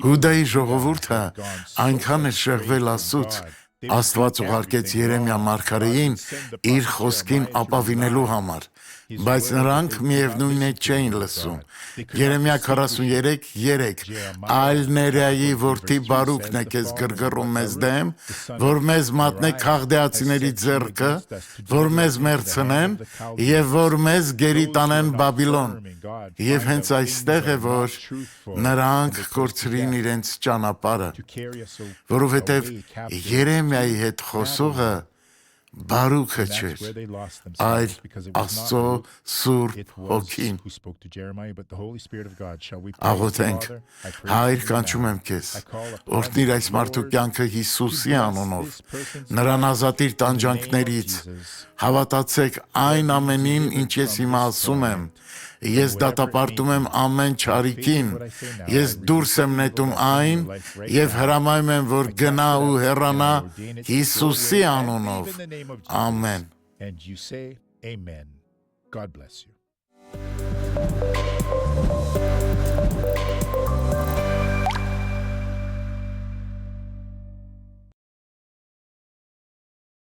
Հուդայի ժողովուրդը այնքան է շեղվել Աստծուց, Աստված ուղարկեց Երեմիա մարգարեին իր խոսքին ապավինելու համար, բայց նրանք միևնույն է չէին լսում։ Երեմիա 43:3 Այլ Ներիայի որդի Բարուքն է քեզ գրգռում մեզ դեմ, որ մեզ մատնե քաղդեացիների ձեռքը, որ մեզ մեռցնեն եւ որ մեզ գերի տանեն Բաբիլոն։ Եվ հենց այստեղ է, որ նրանք կորցրին իրենց ճանապարհը, որովհետեւ Երեմիայի հետ խոսողը Բարուքը չէր, այլ Աստծո Սուրբ Հոգին։ Աղոթենք, Հայր, կանչում եմ քեզ, օրհնիր այս մարդու կյանքը Հիսուսի անունով, նրան ազատիր տանջանքներից, հավատացեք այն ամենին, ինչ ես հիմա ասում եմ, ես դատապարտում եմ ամեն չարիքին, ես դուրս եմ նետում այն եւ հրամայում եմ, որ գնա ու հեռանա Հիսուսի անունով, ամեն։ And you say amen. God bless you.